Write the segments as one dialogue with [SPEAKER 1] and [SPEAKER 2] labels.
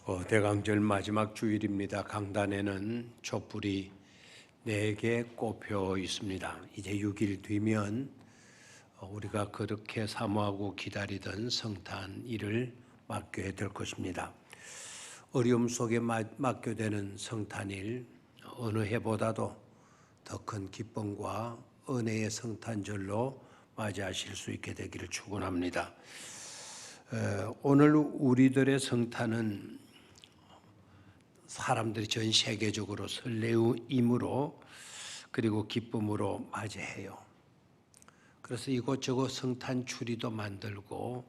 [SPEAKER 1] 대강절 마지막 주일입니다. 강단에는 촛불이 4개 꼽혀 있습니다. 이제 6일 뒤면 우리가 그렇게 사모하고 기다리던 성탄일을 맞게 될 것입니다. 어려움 속에 맞게 되는 성탄일, 어느 해보다도 더 큰 기쁨과 은혜의 성탄절로 맞이하실 수 있게 되기를 축원합니다. 오늘 우리들의 성탄은 사람들이 전 세계적으로 설레임으로 그리고 기쁨으로 맞이해요. 그래서 이곳저곳 성탄 추리도 만들고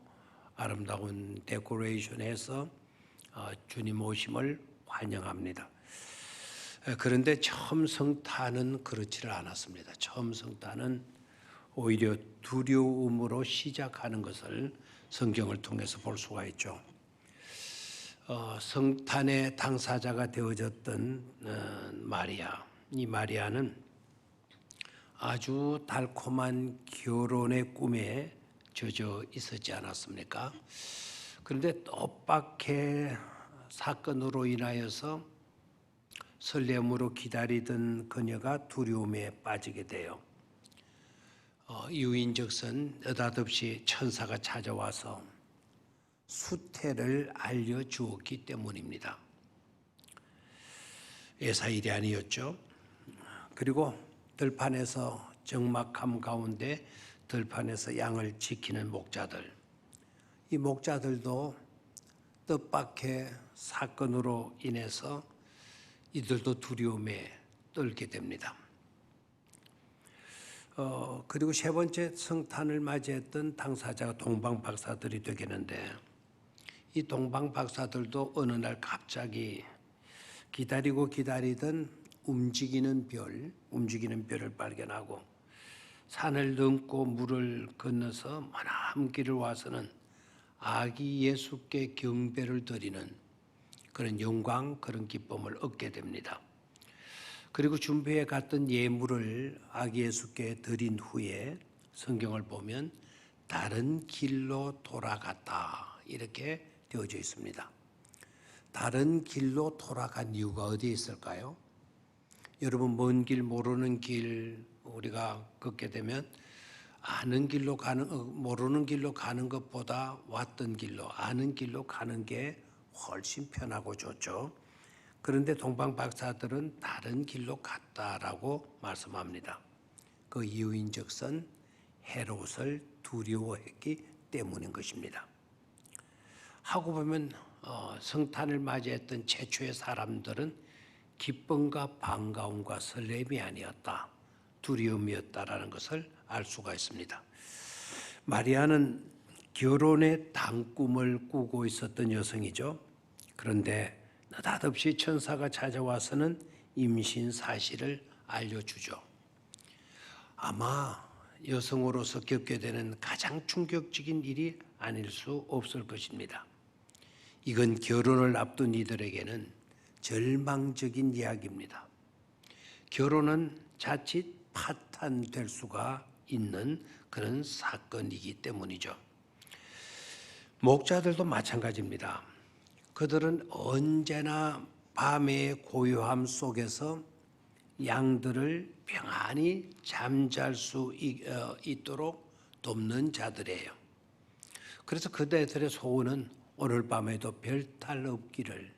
[SPEAKER 1] 아름다운 데코레이션해서 주님 오심을 환영합니다. 그런데 처음 성탄은 그렇지를 않았습니다. 처음 성탄은 오히려 두려움으로 시작하는 것을 성경을 통해서 볼 수가 있죠. 성탄의 당사자가 되어졌던 마리아, 이 마리아는 아주 달콤한 결혼의 꿈에 젖어 있었지 않았습니까? 그런데 뜻밖의 사건으로 인하여서 설렘으로 기다리던 그녀가 두려움에 빠지게 돼요. 이유인즉슨 느닷없이 천사가 찾아와서 수태를 알려주었기 때문입니다. 예사일이 아니었죠. 그리고 들판에서 적막함 가운데 들판에서 양을 지키는 목자들, 이 목자들도 뜻밖의 사건으로 인해서 이들도 두려움에 떨게 됩니다. 그리고 세 번째 성탄을 맞이했던 당사자가 동방박사들이 되겠는데, 이 동방박사들도 어느 날 갑자기 기다리던 움직이는 별을 발견하고 산을 넘고 물을 건너서 먼 길을 와서는 아기 예수께 경배를 드리는 그런 영광, 그런 기쁨을 얻게 됩니다. 그리고 준비해 갔던 예물을 아기 예수께 드린 후에 성경을 보면 다른 길로 돌아갔다, 이렇게 되어져 있습니다. 다른 길로 돌아간 이유가 어디에 있을까요? 여러분, 먼 길, 모르는 길 우리가 걷게 되면 모르는 길로 가는 것보다 왔던 길로, 아는 길로 가는 게 훨씬 편하고 좋죠. 그런데 동방박사들은 다른 길로 갔다라고 말씀합니다. 그 이유인즉슨 헤롯을 두려워했기 때문인 것입니다. 하고 보면 성탄을 맞이했던 최초의 사람들은 기쁨과 반가움과 설렘이 아니었다, 두려움이었다라는 것을 알 수가 있습니다. 마리아는 결혼의 단꿈을 꾸고 있었던 여성이죠. 그런데 느닷없이 천사가 찾아와서는 임신 사실을 알려주죠. 아마 여성으로서 겪게 되는 가장 충격적인 일이 아닐 수 없을 것입니다. 이건 결혼을 앞둔 이들에게는 절망적인 이야기입니다. 결혼은 자칫 파탄될 수가 있는 그런 사건이기 때문이죠. 목자들도 마찬가지입니다. 그들은 언제나 밤의 고요함 속에서 양들을 평안히 잠잘 수 있도록 돕는 자들이에요. 그래서 그들의 소원은 오늘 밤에도 별탈 없기를,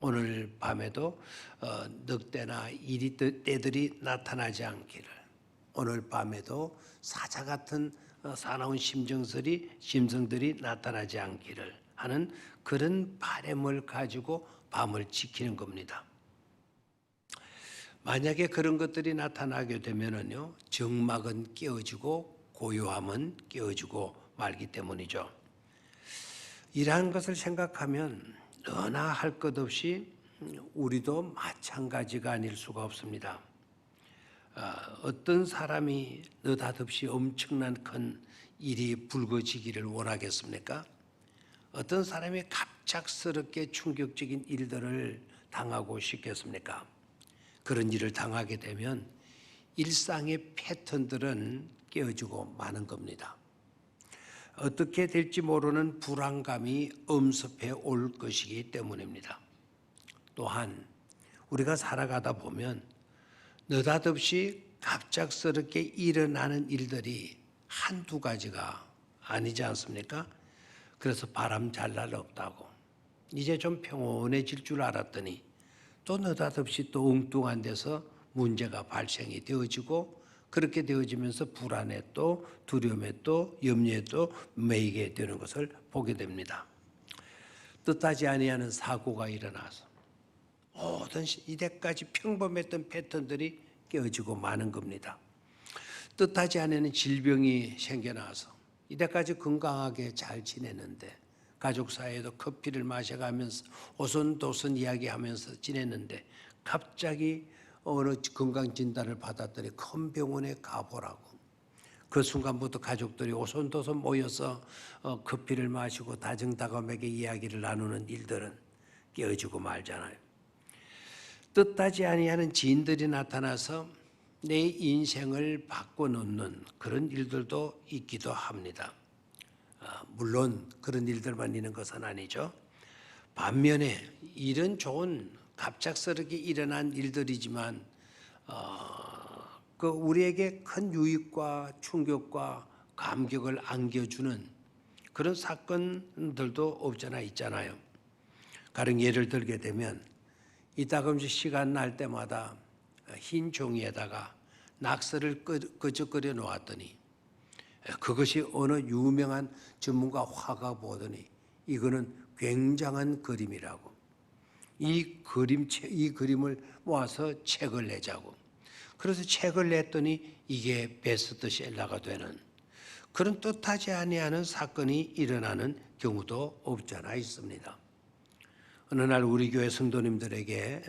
[SPEAKER 1] 오늘 밤에도 늑대나 떼들이 나타나지 않기를, 오늘 밤에도 사자 같은 사나운 심성들이 나타나지 않기를 하는 그런 바람을 가지고 밤을 지키는 겁니다. 만약에 그런 것들이 나타나게 되면은요, 정막은 깨어지고 고요함은 깨어지고 말기 때문이죠. 이러한 것을 생각하면 너나 할 것 없이 우리도 마찬가지가 아닐 수가 없습니다. 어떤 사람이 느닷없이 엄청난 큰 일이 불거지기를 원하겠습니까? 어떤 사람이 갑작스럽게 충격적인 일들을 당하고 싶겠습니까? 그런 일을 당하게 되면 일상의 패턴들은 깨어지고 마는 겁니다. 어떻게 될지 모르는 불안감이 엄습해 올 것이기 때문입니다. 또한 우리가 살아가다 보면 느닷없이 갑작스럽게 일어나는 일들이 한두 가지가 아니지 않습니까? 그래서 바람 잘 날 없다고 이제 좀 평온해질 줄 알았더니 또 느닷없이 또 엉뚱한 데서 문제가 발생이 되어지고 그렇게 되어지면서 불안에 또 두려움에 또 염려에 또 매이게 되는 것을 보게 됩니다. 뜻하지 아니하는 사고가 일어나서 모든 이때까지 평범했던 패턴들이 깨어지고 마는 겁니다. 뜻하지 않은 질병이 생겨나서 이때까지 건강하게 잘 지냈는데 가족 사이에도 커피를 마셔가면서 오손도손 이야기하면서 지냈는데 갑자기 어느 건강 진단을 받았더니 큰 병원에 가보라고. 그 순간부터 가족들이 오손도손 모여서 커피를 마시고 다정다감하게 이야기를 나누는 일들은 깨어지고 말잖아요. 뜻하지 아니하는 지인들이 나타나서 내 인생을 바꿔놓는 그런 일들도 있기도 합니다. 물론 그런 일들만 있는 것은 아니죠. 반면에 이런 좋은 갑작스럽게 일어난 일들이지만 그 우리에게 큰 유익과 충격과 감격을 안겨주는 그런 사건들도 없잖아 있잖아요. 가령 예를 들게 되면 이따금씩 시간 날 때마다 흰 종이에다가 낙서를 끄적거려 놓았더니 그것이 어느 유명한 전문가 화가 보더니 이거는 굉장한 그림이라고. 이 그림을 모아서 책을 내자고. 그래서 책을 냈더니 이게 베스트셀러가 되는 그런 뜻하지 아니하는 사건이 일어나는 경우도 없잖아 있습니다. 어느 날 우리 교회 성도님에게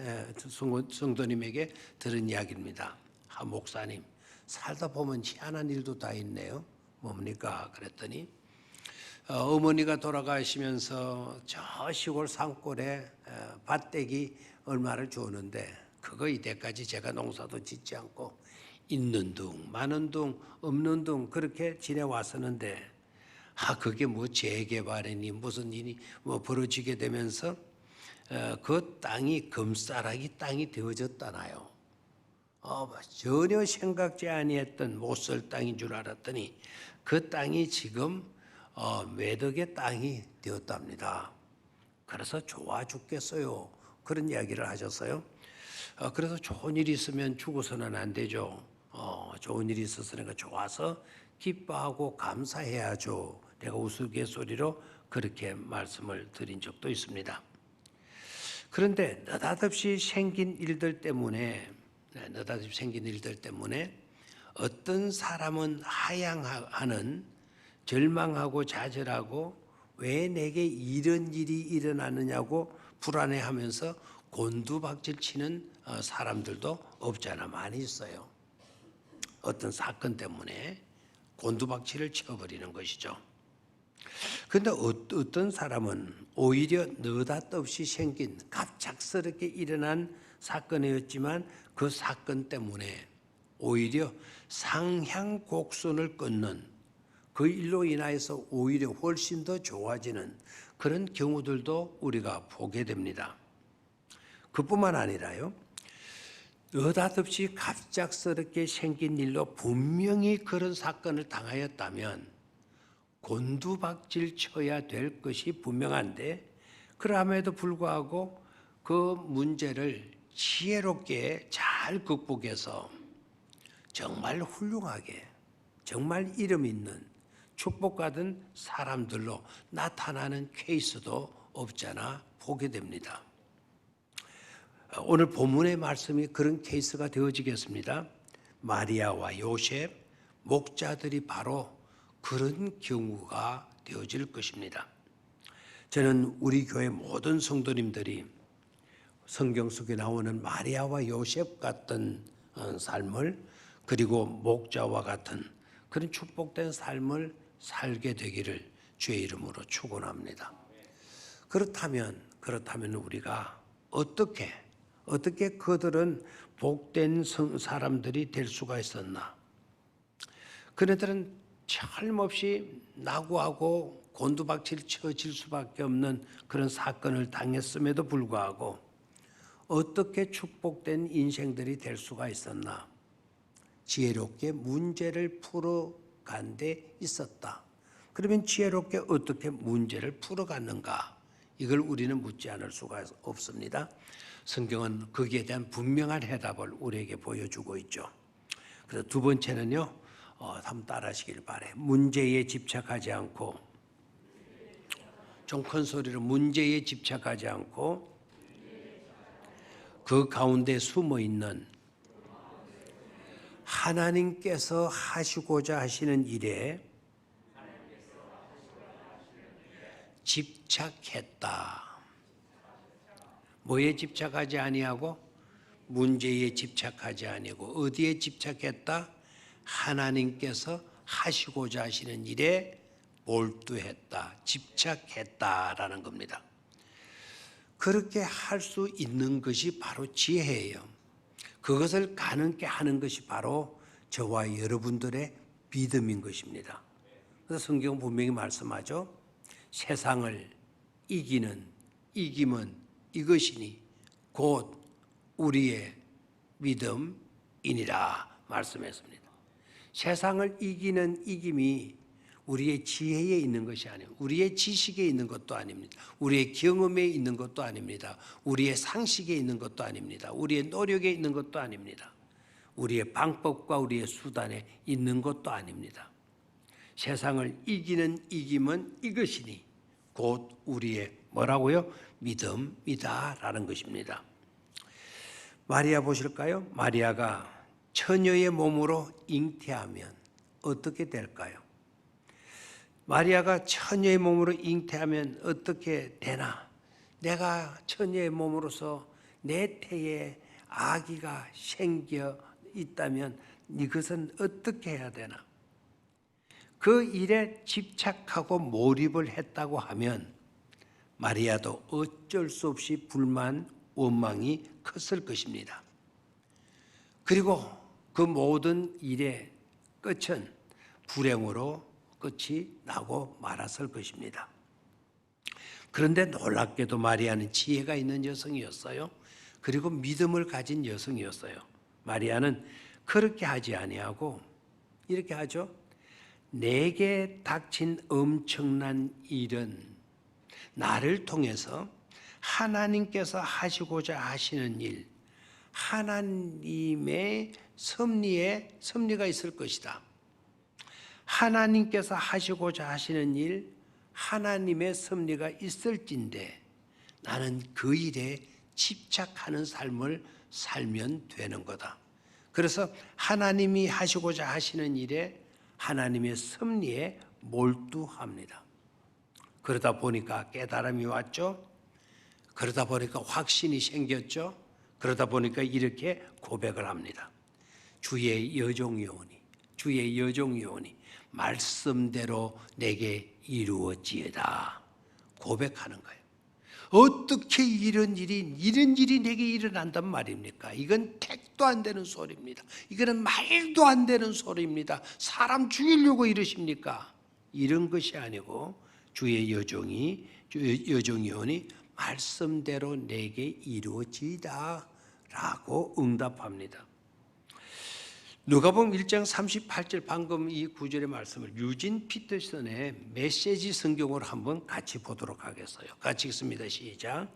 [SPEAKER 1] 들은 이야기입니다. 한 목사님, 살다 보면 희한한 일도 다 있네요. 뭡니까? 그랬더니 어머니가 돌아가시면서 저 시골 산골에 밭대기 얼마를 주었는데 그거 이때까지 제가 농사도 짓지 않고 있는 둥 많은 둥 없는 둥 그렇게 지내왔었는데 그게 뭐 재개발이니 무슨 일이 뭐 벌어지게 되면서 그 땅이 금싸라기 땅이 되어졌다나요. 전혀 생각지 아니했던 못 쓸 땅인 줄 알았더니 그 땅이 지금 매덕의 땅이 되었답니다. 그래서 좋아 죽겠어요. 그런 이야기를 하셨어요. 그래서 좋은 일이 있으면 죽어서는 안 되죠. 좋은 일이 있었으니까 좋아서 기뻐하고 감사해야죠. 내가 우스갯소리로 그렇게 말씀을 드린 적도 있습니다. 그런데 느닷없이 생긴 일들 때문에 어떤 사람은 하양하는 절망하고 좌절하고 왜 내게 이런 일이 일어나느냐고 불안해하면서 곤두박질 치는 사람들도 없잖아 많이 있어요. 어떤 사건 때문에 곤두박질을 쳐버리는 것이죠. 그런데 어떤 사람은 오히려 느닷없이 생긴 갑작스럽게 일어난 사건이었지만 그 사건 때문에 오히려 상향곡선을 끊는 그 일로 인하여서 오히려 훨씬 더 좋아지는 그런 경우들도 우리가 보게 됩니다. 그뿐만 아니라요. 느닷없이 갑작스럽게 생긴 일로 분명히 그런 사건을 당하였다면 곤두박질 쳐야 될 것이 분명한데 그럼에도 불구하고 그 문제를 지혜롭게 잘 극복해서 정말 훌륭하게 정말 이름 있는 축복받은 사람들로 나타나는 케이스도 없잖아 보게 됩니다. 오늘 본문의 말씀이 그런 케이스가 되어지겠습니다. 마리아와 요셉, 목자들이 바로 그런 경우가 되어질 것입니다. 저는 우리 교회 모든 성도님들이 성경 속에 나오는 마리아와 요셉 같은 삶을 그리고 목자와 같은 그런 축복된 삶을 살게 되기를 주의 이름으로 축원합니다. 그렇다면 우리가 어떻게 그들은 복된 사람들이 될 수가 있었나? 그네들은 틀림없이 낙오하고 곤두박질 쳐질 수밖에 없는 그런 사건을 당했음에도 불구하고 어떻게 축복된 인생들이 될 수가 있었나? 지혜롭게 문제를 풀어간 데 있었다. 그러면 지혜롭게 어떻게 문제를 풀어갔는가? 이걸 우리는 묻지 않을 수가 없습니다. 성경은 거기에 대한 분명한 해답을 우리에게 보여주고 있죠. 그래서 두 번째는요, 한번 따라하시길 바래. 문제에 집착하지 않고, 좀 큰 소리로 문제에 집착하지 않고 그 가운데 숨어 있는 하나님께서 하시고자 하시는 일에 집착했다. 뭐에 집착하지 아니하고 문제에 집착하지 아니고 어디에 집착했다? 하나님께서 하시고자 하시는 일에 몰두했다. 집착했다라는 겁니다. 그렇게 할 수 있는 것이 바로 지혜예요. 그것을 가능케 하는 것이 바로 저와 여러분들의 믿음인 것입니다. 그래서 성경은 분명히 말씀하죠. 세상을 이기는 이김은 이것이니 곧 우리의 믿음이니라 말씀했습니다. 세상을 이기는 이김이 우리의 지혜에 있는 것이 아니에요. 우리의 지식에 있는 것도 아닙니다. 우리의 경험에 있는 것도 아닙니다. 우리의 상식에 있는 것도 아닙니다. 우리의 노력에 있는 것도 아닙니다. 우리의 방법과 우리의 수단에 있는 것도 아닙니다. 세상을 이기는 이김은 이것이니 곧 우리의 뭐라고요? 믿음이다라는 것입니다. 마리아 보실까요? 마리아가 처녀의 몸으로 잉태하면 어떻게 될까요? 마리아가 처녀의 몸으로 잉태하면 어떻게 되나? 내가 처녀의 몸으로서 내 태에 아기가 생겨 있다면 이것은 어떻게 해야 되나? 그 일에 집착하고 몰입을 했다고 하면 마리아도 어쩔 수 없이 불만, 원망이 컸을 것입니다. 그리고 그 모든 일의 끝은 불행으로 끝이 나고 말았을 것입니다. 그런데 놀랍게도 마리아는 지혜가 있는 여성이었어요. 그리고 믿음을 가진 여성이었어요. 마리아는 그렇게 하지 아니하고 이렇게 하죠. 내게 닥친 엄청난 일은 나를 통해서 하나님께서 하시고자 하시는 일, 하나님의 섭리가 있을 것이다. 하나님께서 하시고자 하시는 일, 하나님의 섭리가 있을진데 나는 그 일에 집착하는 삶을 살면 되는 거다. 그래서 하나님이 하시고자 하시는 일에 하나님의 섭리에 몰두합니다. 그러다 보니까 깨달음이 왔죠. 그러다 보니까 확신이 생겼죠. 그러다 보니까 이렇게 고백을 합니다. 주의 여종이오니 말씀대로 내게 이루어지이다. 고백하는 거예요. 어떻게 이런 일이 내게 일어난단 말입니까? 이건 택도 안 되는 소리입니다. 이거는 말도 안 되는 소리입니다. 사람 죽이려고 이러십니까? 이런 것이 아니고 주의 여종이오니 말씀대로 내게 이루어지이다 라고 응답합니다. 누가복음 1장 38절 방금 이 구절의 말씀을 유진 피터슨의 메시지 성경으로 한번 같이 보도록 하겠어요. 같이 읽습니다. 시작.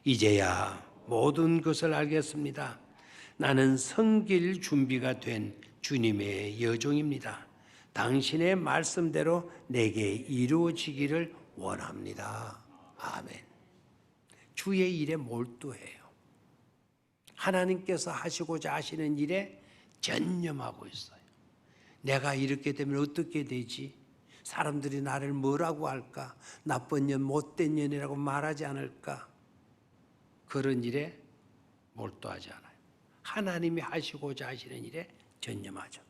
[SPEAKER 1] 이제야 모든 것을 알겠습니다. 나는 섬길 준비가 된 주님의 여종입니다. 당신의 말씀대로 내게 이루어지기를 원합니다. 아멘. 주의 일에 몰두해요. 하나님께서 하시고자 하시는 일에 전념하고 있어요. 내가 이렇게 되면 어떻게 되지? 사람들이 나를 뭐라고 할까? 나쁜 년, 못된 년이라고 말하지 않을까? 그런 일에 몰두하지 않아요. 하나님이 하시고자 하시는 일에 전념하죠.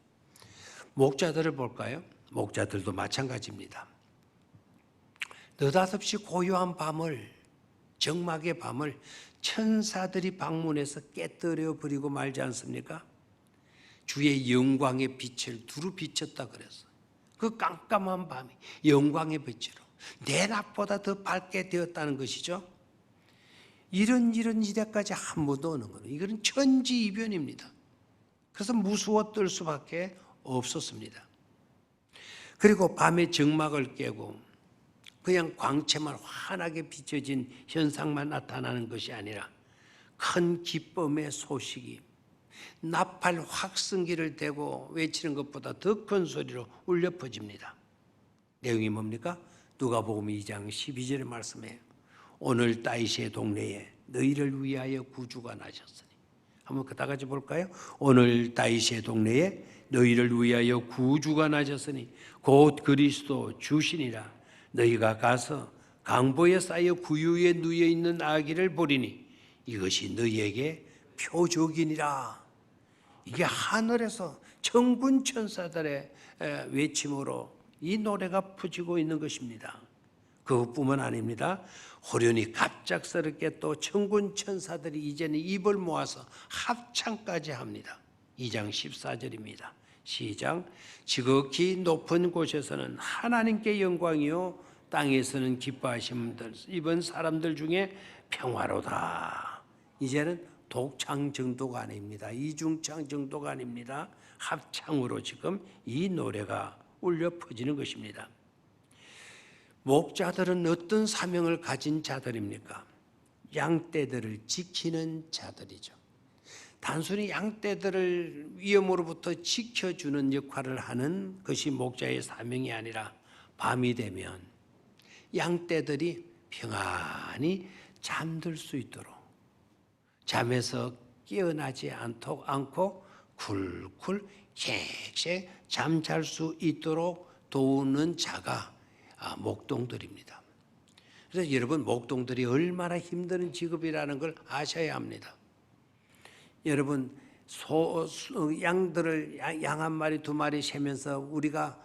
[SPEAKER 1] 목자들을 볼까요? 목자들도 마찬가지입니다. 느닷없이 고요한 밤을, 정막의 밤을 천사들이 방문해서 깨뜨려 버리고 말지 않습니까? 주의 영광의 빛을 두루 비쳤다 그랬어요. 그 깜깜한 밤이 영광의 빛으로 내 낮보다 더 밝게 되었다는 것이죠. 이런 시대까지 한 번도 오는 거는 이거는 천지이변입니다. 그래서 무서워 떨 수밖에 없었습니다. 그리고 밤의 정막을 깨고 그냥 광채만 환하게 비춰진 현상만 나타나는 것이 아니라 큰 기쁨의 소식이 나팔 확성기를 대고 외치는 것보다 더 큰 소리로 울려 퍼집니다. 내용이 뭡니까? 누가복음 2장 12절의 말씀이에요. 오늘 다윗의 동네에 너희를 위하여 구주가 나셨으니. 한번 다 같이 볼까요? 오늘 다윗의 동네에 너희를 위하여 구주가 나셨으니 곧 그리스도 주시니라. 너희가 가서 강보에 쌓여 구유에 누워 있는 아기를 보리니 이것이 너희에게 표적이니라. 이게 하늘에서 천군 천사들의 외침으로 이 노래가 퍼지고 있는 것입니다. 그것뿐만 아닙니다. 호련히 갑작스럽게 또 천군 천사들이 이제는 입을 모아서 합창까지 합니다. 2장 14절입니다. 시작. 지극히 높은 곳에서는 하나님께 영광이요 땅에서는 기뻐하심을 입은 사람들 중에 평화로다. 이제는 독창 정도가 아닙니다. 이중창 정도가 아닙니다. 합창으로 지금 이 노래가 울려 퍼지는 것입니다. 목자들은 어떤 사명을 가진 자들입니까? 양떼들을 지키는 자들이죠. 단순히 양떼들을 위험으로부터 지켜주는 역할을 하는 것이 목자의 사명이 아니라 밤이 되면 양떼들이 평안히 잠들 수 있도록 잠에서 깨어나지 않고 쿨쿨 켕켕 잠잘 수 있도록 도우는 자가 목동들입니다. 그래서 여러분 목동들이 얼마나 힘든 직업이라는 걸 아셔야 합니다. 여러분 양들을 양 한 마리 두 마리 세면서 우리가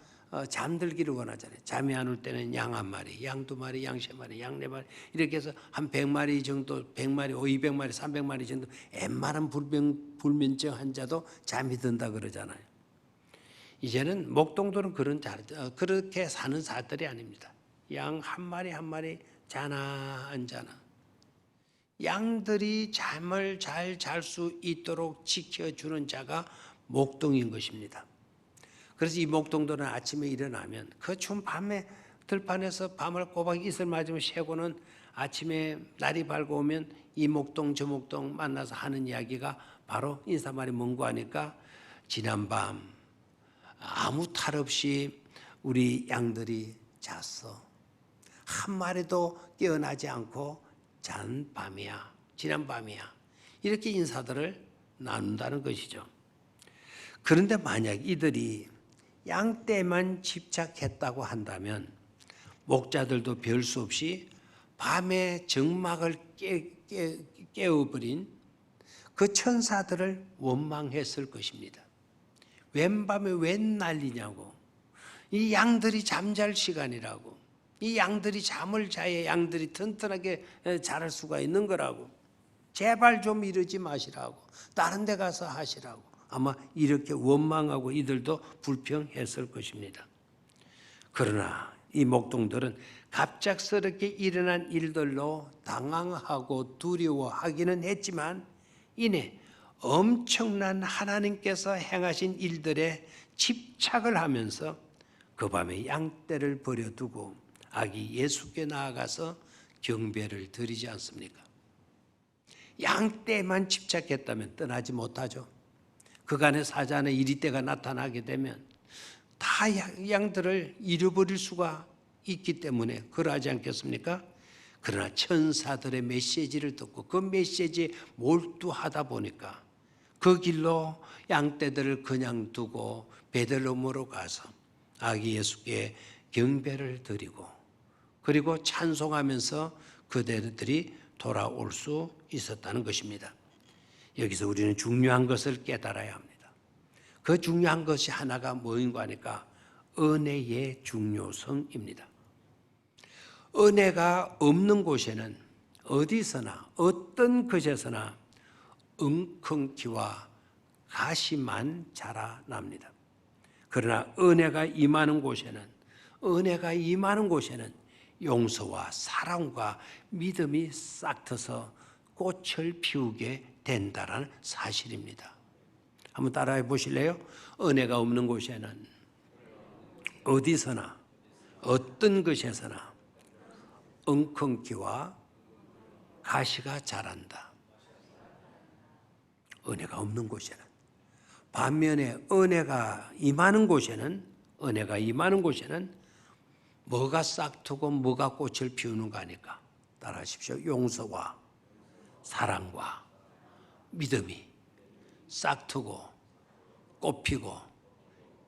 [SPEAKER 1] 잠들기를 원하잖아요. 잠이 안 올 때는 양 한 마리, 양 두 마리, 양 세 마리, 양 네 마리 이렇게 해서 한 100마리 정도, 100마리, 200마리, 300마리 정도 웬만한 불면증 환자도 잠이 든다 그러잖아요. 이제는 목동들은 그렇게 사는 사들이 아닙니다. 양 한 마리 한 마리 자나 안 자나 양들이 잠을 잘 잘 수 있도록 지켜주는 자가 목동인 것입니다. 그래서 이 목동들은 아침에 일어나면 그 추운 밤에 들판에서 밤을 꼬박 이슬 맞으며 새고는 아침에 날이 밝아오면 이 목동 저 목동 만나서 하는 이야기가 바로 인사말이 먼거 하니까 지난밤 아무 탈 없이 우리 양들이 잤어. 한 마리도 깨어나지 않고 잔 밤이야. 지난 밤이야. 이렇게 인사들을 나눈다는 것이죠. 그런데 만약 이들이 양떼만 집착했다고 한다면 목자들도 별 수 없이 밤의 정막을 깨어버린 그 천사들을 원망했을 것입니다. 웬 밤에 웬 난리냐고. 이 양들이 잠잘 시간이라고. 이 양들이 잠을 자야 양들이 튼튼하게 자랄 수가 있는 거라고. 제발 좀 이러지 마시라고. 다른 데 가서 하시라고. 아마 이렇게 원망하고 이들도 불평했을 것입니다. 그러나 이 목동들은 갑작스럽게 일어난 일들로 당황하고 두려워하기는 했지만 이내 엄청난 하나님께서 행하신 일들에 집착을 하면서 그 밤에 양떼를 버려두고 아기 예수께 나아가서 경배를 드리지 않습니까? 양떼만 집착했다면 떠나지 못하죠. 그간의 사자는 이리떼가 나타나게 되면 다 양들을 잃어버릴 수가 있기 때문에 그러하지 않겠습니까? 그러나 천사들의 메시지를 듣고 그 메시지에 몰두하다 보니까 그 길로 양떼들을 그냥 두고 베들레헴으로 가서 아기 예수께 경배를 드리고 그리고 찬송하면서 그들이 돌아올 수 있었다는 것입니다. 여기서 우리는 중요한 것을 깨달아야 합니다. 그 중요한 것이 하나가 뭐인가 하니까 은혜의 중요성입니다. 은혜가 없는 곳에는 어디서나 어떤 것에서나 웅큼기와 가시만 자라납니다. 그러나 은혜가 임하는 곳에는 용서와 사랑과 믿음이 싹트서 꽃을 피우게 된다는 사실입니다. 한번 따라해 보실래요? 은혜가 없는 곳에는 어디서나 어떤 것에서나 엉겅퀴와 가시가 자란다. 은혜가 없는 곳에는. 반면에 은혜가 임하는 곳에는 뭐가 싹트고 뭐가 꽃을 피우는가 하니까 따라하십시오. 용서와 사랑과 믿음이 싹트고 꽃피고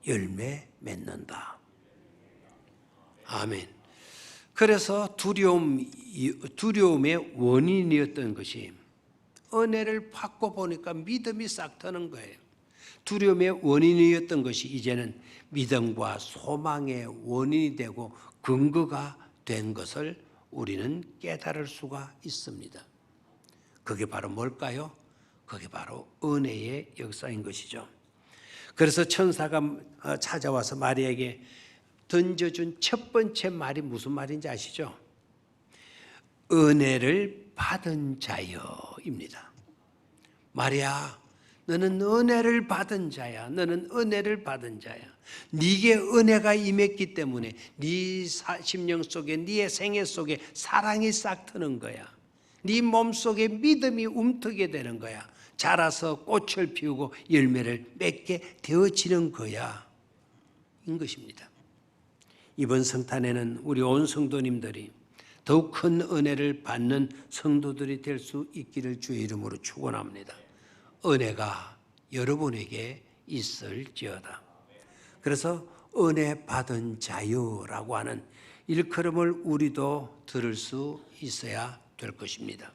[SPEAKER 1] 열매 맺는다. 아멘. 그래서 두려움의 원인이었던 것이 은혜를 받고 보니까 믿음이 싹트는 거예요. 두려움의 원인이었던 것이 이제는 믿음과 소망의 원인이 되고 근거가 된 것을 우리는 깨달을 수가 있습니다. 그게 바로 뭘까요? 그게 바로 은혜의 역사인 것이죠. 그래서 천사가 찾아와서 마리아에게 던져준 첫 번째 말이 무슨 말인지 아시죠? 은혜를 받은 자여입니다. 마리아, 너는 은혜를 받은 자야. 너는 은혜를 받은 자야. 네게 은혜가 임했기 때문에 네 심령 속에, 네 생애 속에 사랑이 싹트는 거야. 네 몸속에 믿음이 움트게 되는 거야. 자라서 꽃을 피우고 열매를 맺게 되어지는 거야. 인 것입니다. 이번 성탄에는 우리 온 성도님들이 더욱 큰 은혜를 받는 성도들이 될 수 있기를 주의 이름으로 축원합니다. 은혜가 여러분에게 있을지어다. 그래서 은혜 받은 자유라고 하는 일컬음을 우리도 들을 수 있어야 될 것입니다.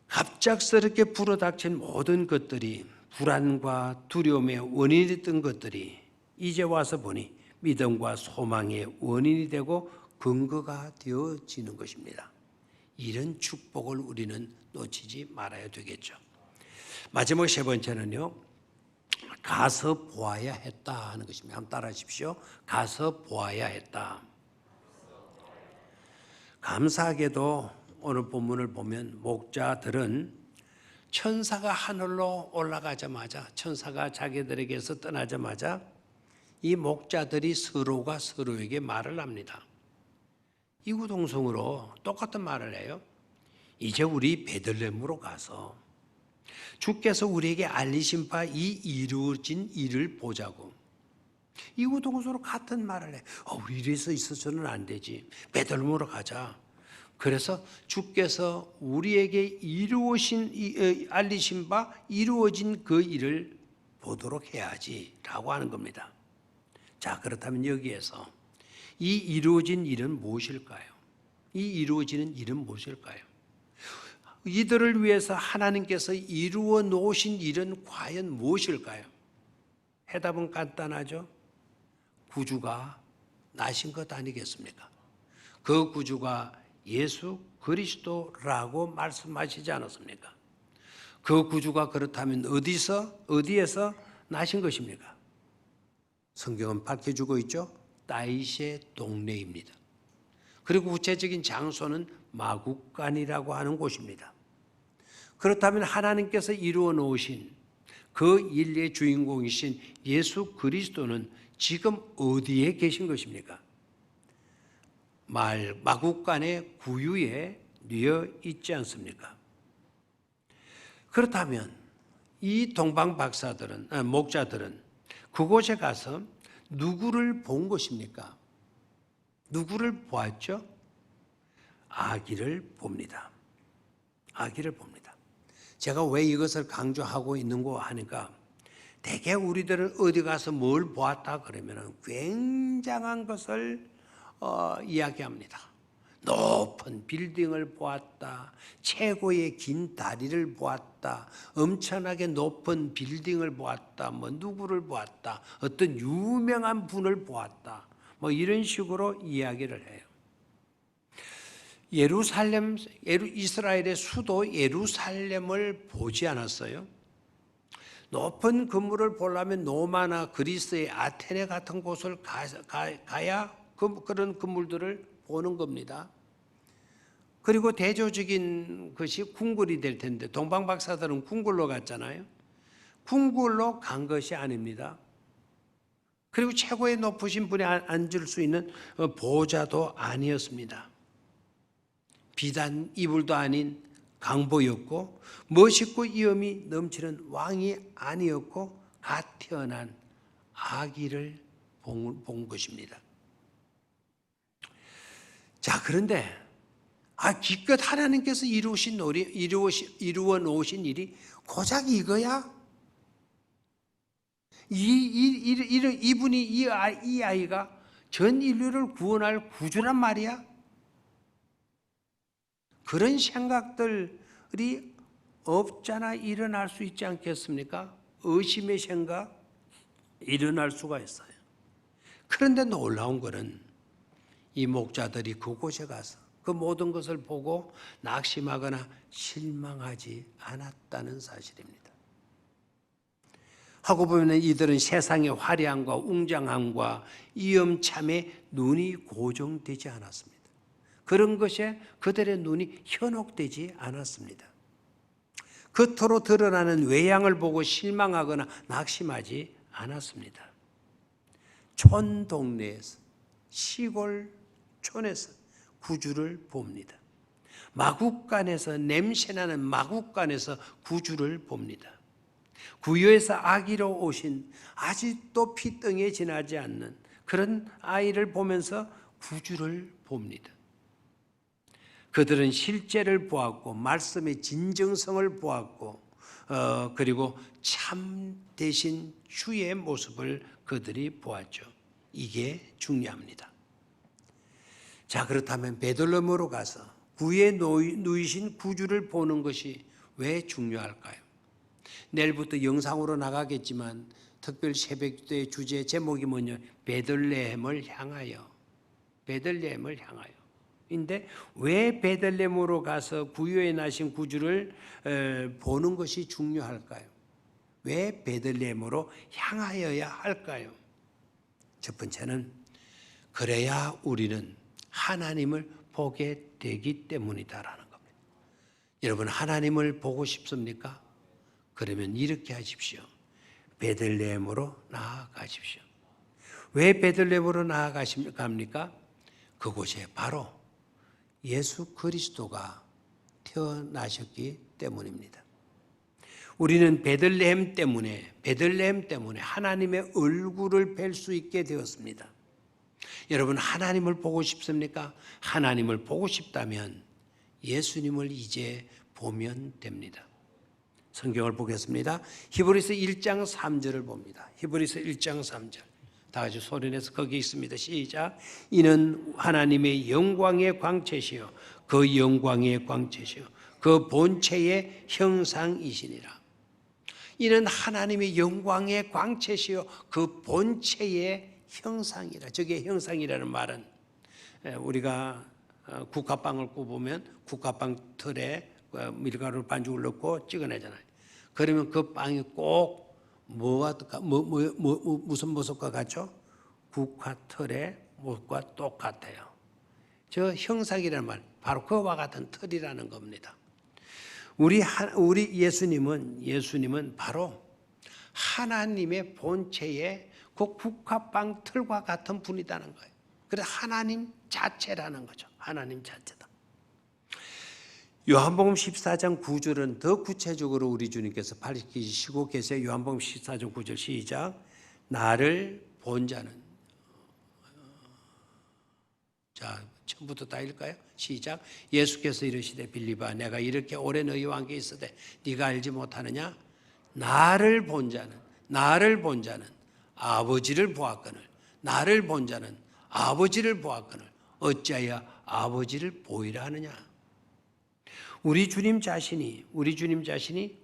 [SPEAKER 1] 갑작스럽게 불어닥친 모든 것들이 불안과 두려움의 원인이 됐던 것들이 이제 와서 보니 믿음과 소망의 원인이 되고 근거가 되어지는 것입니다. 이런 축복을 우리는 놓치지 말아야 되겠죠. 마지막 세 번째는요, 가서 보아야 했다 하는 것입니다. 한번 따라 하십시오. 가서 보아야 했다. 감사하게도 오늘 본문을 보면 목자들은 천사가 하늘로 올라가자마자, 천사가 자기들에게서 떠나자마자 이 목자들이 서로가 서로에게 말을 합니다. 이구동성으로 똑같은 말을 해요. 이제 우리 베들레헴으로 가서 주께서 우리에게 알리신 바 이 이루어진 일을 보자고. 이구동성으로 같은 말을 해. 우리 이래서 있어서는 안 되지. 베들레헴으로 가자. 그래서 주께서 우리에게 알리신 바 이루어진 그 일을 보도록 해야지라고 하는 겁니다. 자, 그렇다면 여기에서 이 이루어진 일은 무엇일까요? 이 이루어지는 일은 무엇일까요? 이들을 위해서 하나님께서 이루어 놓으신 일은 과연 무엇일까요? 해답은 간단하죠. 구주가 나신 것 아니겠습니까? 그 구주가 예수 그리스도라고 말씀하시지 않았습니까? 그 구주가 그렇다면 어디에서 나신 것입니까? 성경은 밝혀주고 있죠. 다윗의 동네입니다. 그리고 구체적인 장소는 마국간이라고 하는 곳입니다. 그렇다면 하나님께서 이루어 놓으신 그 일의 주인공이신 예수 그리스도는 지금 어디에 계신 것입니까? 마국간의 구유에 뉘어 있지 않습니까? 그렇다면 이 목자들은 그곳에 가서 누구를 본 것입니까? 누구를 보았죠? 아기를 봅니다. 아기를 봅니다. 제가 왜 이것을 강조하고 있는 거 하니까 대개 우리들은 어디 가서 뭘 보았다 그러면 굉장한 것을 이야기합니다. 높은 빌딩을 보았다. 최고의 긴 다리를 보았다. 엄청나게 높은 빌딩을 보았다. 누구를 보았다. 어떤 유명한 분을 보았다. 이런 식으로 이야기를 해요. 이스라엘의 수도 예루살렘을 보지 않았어요. 높은 건물을 보려면 로마나 그리스의 아테네 같은 곳을 가야 그런 건물들을 보는 겁니다. 그리고 대조적인 것이 궁궐이 될 텐데 동방 박사들은 궁궐로 갔잖아요. 궁궐로 간 것이 아닙니다. 그리고 최고의 높으신 분이 앉을 수 있는 보좌도 아니었습니다. 비단 이불도 아닌 강보였고 멋있고 위엄이 넘치는 왕이 아니었고 갓 태어난 아기를 본 것입니다. 자, 그런데 기껏 하나님께서 이루어 놓으신 일이 고작 이거야? 이분이 이 아이가 전 인류를 구원할 구주란 말이야? 그런 생각들이 없잖아 일어날 수 있지 않겠습니까? 의심의 생각 일어날 수가 있어요. 그런데 놀라운 것은 이 목자들이 그곳에 가서 그 모든 것을 보고 낙심하거나 실망하지 않았다는 사실입니다. 하고 보면 이들은 세상의 화려함과 웅장함과 위엄참에 눈이 고정되지 않았습니다. 그런 것에 그들의 눈이 현혹되지 않았습니다. 겉으로 드러나는 외양을 보고 실망하거나 낙심하지 않았습니다. 촌 동네에서 시골 촌에서 구주를 봅니다. 마국간에서 냄새나는 마국간에서 구주를 봅니다. 구유에서 아기로 오신 아직도 피등에 지나지 않는 그런 아이를 보면서 구주를 봅니다. 그들은 실제를 보았고 말씀의 진정성을 보았고 그리고 참 대신 주의 모습을 그들이 보았죠. 이게 중요합니다. 자, 그렇다면 베들레헴으로 가서 구유에 누이신 구주를 보는 것이 왜 중요할까요? 내일부터 영상으로 나가겠지만 특별 새벽기도의 주제 제목이 뭐냐? 베들레헴을 향하여. 베들레헴을 향하여. 인데 왜 베들레헴으로 가서 구유에 나신 구주를 보는 것이 중요할까요? 왜 베들레헴으로 향하여야 할까요? 첫 번째는 그래야 우리는 하나님을 보게 되기 때문이다라는 겁니다. 여러분 하나님을 보고 싶습니까? 그러면 이렇게 하십시오. 베들레헴으로 나아가십시오. 왜 베들레헴으로 나아갑니까? 그곳에 바로 예수 그리스도가 태어나셨기 때문입니다. 우리는 베들레헴 때문에 하나님의 얼굴을 뵐 수 있게 되었습니다. 여러분 하나님을 보고 싶습니까? 하나님을 보고 싶다면 예수님을 이제 보면 됩니다. 성경을 보겠습니다. 히브리서 1장 3절을 봅니다. 히브리서 1장 3절. 다 같이 소리내서 거기 있습니다. 시작. 이는 하나님의 영광의 광채시요 그 영광의 광채시요 그 본체의 형상이시니라. 이는 하나님의 영광의 광채시요 그 본체의 형상이라. 저게 형상이라는 말은 우리가 국화빵을 구우면 국화빵 틀에 밀가루 반죽을 넣고 찍어내잖아요. 그러면 그 빵이 꼭 무슨 모습과 같죠? 국화 틀의 모습과 똑같아요. 저 형상이라는 말, 바로 그와 같은 틀이라는 겁니다. 우리 예수님은 바로 하나님의 본체의 그 국화빵 틀과 같은 분이라는 거예요. 그래서 하나님 자체라는 거죠. 하나님 자체다. 요한복음 14장 9절은 더 구체적으로 우리 주님께서 밝히시고 계세요. 요한복음 14장 9절 시작. 나를 본 자는, 자 처음부터 다 읽을까요? 시작. 예수께서 이르시되 빌립아 내가 이렇게 오래 너희와 함께 있으되 네가 알지 못하느냐? 나를 본 자는 아버지를 보았거늘 나를 본 자는 아버지를 보았거늘 어찌하여 아버지를 보이라 하느냐? 우리 주님 자신이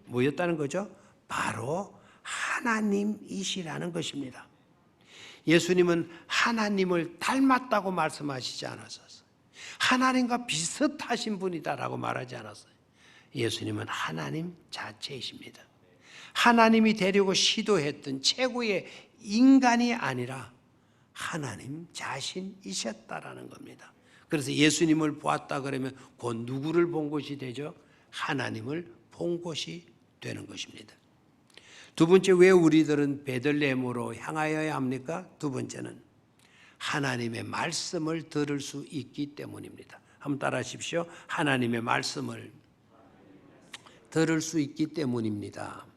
[SPEAKER 1] 뭐였다는 거죠? 바로 하나님이시라는 것입니다. 예수님은 하나님을 닮았다고 말씀하시지 않았었어요. 하나님과 비슷하신 분이다라고 말하지 않았어요. 예수님은 하나님 자체이십니다. 하나님이 되려고 시도했던 최고의 인간이 아니라 하나님 자신이셨다라는 겁니다. 그래서 예수님을 보았다 그러면 곧 누구를 본 것이 되죠? 하나님을 본 것이 되는 것입니다. 두 번째, 왜 우리들은 베들레헴으로 향하여야 합니까? 두 번째는 하나님의 말씀을 들을 수 있기 때문입니다. 한번 따라 하십시오. 하나님의 말씀을 들을 수 있기 때문입니다.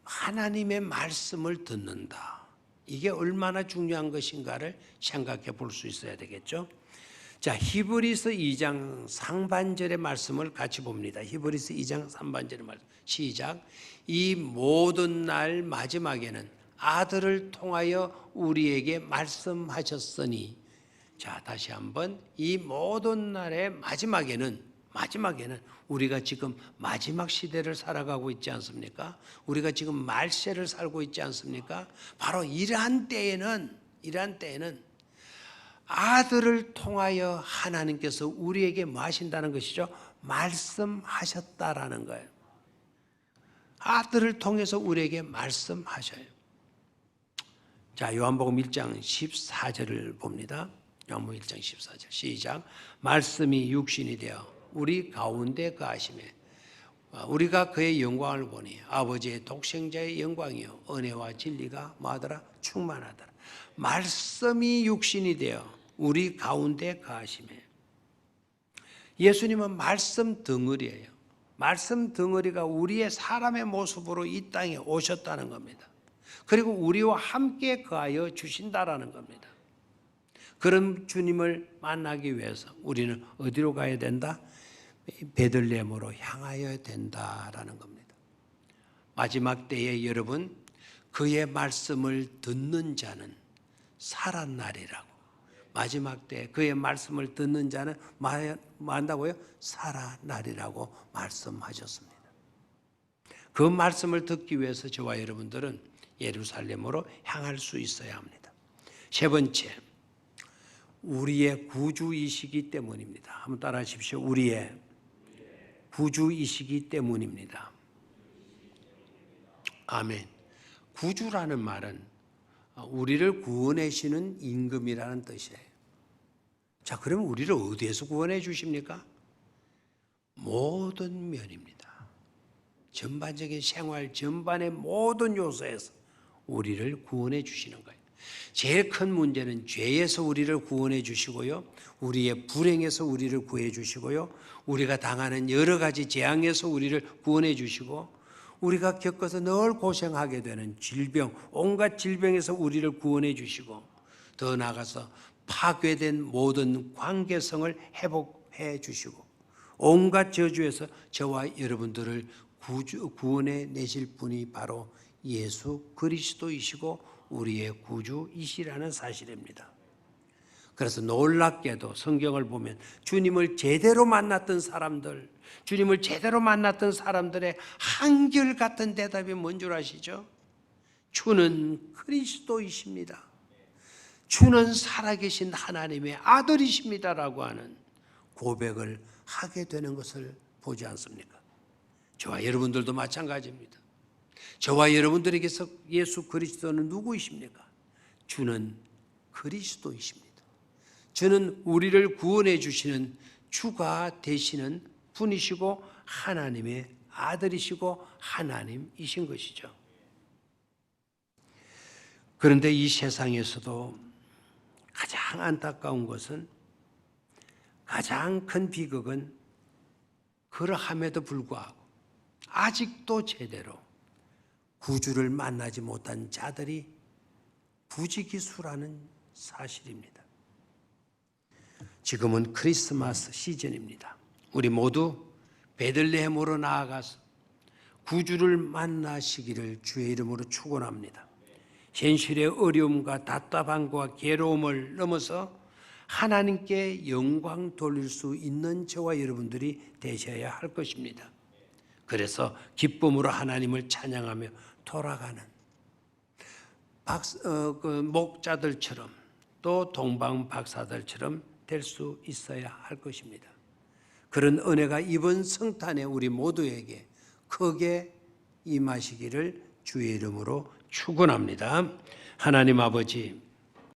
[SPEAKER 1] 하나님의 말씀을 듣는다. 이게 얼마나 중요한 것인가를 생각해 볼 수 있어야 되겠죠. 자, 히브리서 2장 상반절의 말씀을 같이 봅니다. 히브리서 2장 상반절의 말씀. 시작. 이 모든 날 마지막에는 아들을 통하여 우리에게 말씀하셨으니. 자, 다시 한번. 이 모든 날의 마지막에는 우리가 지금 마지막 시대를 살아가고 있지 않습니까? 우리가 지금 말세를 살고 있지 않습니까? 바로 이러한 때에는 아들을 통하여 하나님께서 우리에게 뭐 하신다는 것이죠? 말씀하셨다라는 거예요. 아들을 통해서 우리에게 말씀하셔요. 자, 요한복음 1장 14절을 봅니다. 요한복음 1장 14절 시작. 말씀이 육신이 되어 우리 가운데 거하시매 우리가 그의 영광을 보니 아버지의 독생자의 영광이요 은혜와 진리가 뭐하더라? 충만하더라. 말씀이 육신이 되어 우리 가운데 거하시매. 예수님은 말씀 덩어리예요. 말씀 덩어리가 우리의 사람의 모습으로 이 땅에 오셨다는 겁니다. 그리고 우리와 함께 거하여 주신다라는 겁니다. 그런 주님을 만나기 위해서 우리는 어디로 가야 된다? 베들레헴으로 향하여야 된다라는 겁니다. 마지막 때에 여러분, 그의 말씀을 듣는 자는 살아나리라고. 마지막 때 그의 말씀을 듣는 자는 뭐 한다고요? 살아나리라고 말씀하셨습니다. 그 말씀을 듣기 위해서 저와 여러분들은 예루살렘으로 향할 수 있어야 합니다. 세 번째, 우리의 구주이시기 때문입니다. 한번 따라 하십시오. 우리의 구주이시기 때문입니다. 아멘. 구주라는 말은 우리를 구원해 주시는 임금이라는 뜻이에요. 자, 그러면 우리를 어디에서 구원해 주십니까? 모든 면입니다. 전반적인 생활 전반의 모든 요소에서 우리를 구원해 주시는 거예요. 제일 큰 문제는 죄에서 우리를 구원해 주시고요, 우리의 불행에서 우리를 구해 주시고요, 우리가 당하는 여러 가지 재앙에서 우리를 구원해 주시고, 우리가 겪어서 늘 고생하게 되는 질병, 온갖 질병에서 우리를 구원해 주시고, 더 나아가서 파괴된 모든 관계성을 회복해 주시고, 온갖 저주에서 저와 여러분들을 구원해 내실 분이 바로 예수 그리스도이시고 우리의 구주이시라는 사실입니다. 그래서 놀랍게도 성경을 보면 주님을 제대로 만났던 사람들의 한결같은 대답이 뭔 줄 아시죠? 주는 그리스도이십니다. 주는 살아계신 하나님의 아들이십니다라고 하는 고백을 하게 되는 것을 보지 않습니까? 저와 여러분들도 마찬가지입니다. 저와 여러분들에게서 예수 그리스도는 누구이십니까? 주는 그리스도이십니다. 주는 우리를 구원해 주시는 주가 되시는 분이시고 하나님의 아들이시고 하나님이신 것이죠. 그런데 이 세상에서도 가장 안타까운 것은, 가장 큰 비극은 그러함에도 불구하고 아직도 제대로 구주를 만나지 못한 자들이 부지기수라는 사실입니다. 지금은 크리스마스 시즌입니다. 우리 모두 베들레헴으로 나아가서 구주를 만나시기를 주의 이름으로 축원합니다. 현실의 어려움과 답답함과 괴로움을 넘어서 하나님께 영광 돌릴 수 있는 저와 여러분들이 되셔야 할 것입니다. 그래서 기쁨으로 하나님을 찬양하며 돌아가는 목자들처럼, 또 동방 박사들처럼 될 수 있어야 할 것입니다. 그런 은혜가 이번 성탄에 우리 모두에게 크게 임하시기를 주의 이름으로 축원합니다. 하나님 아버지,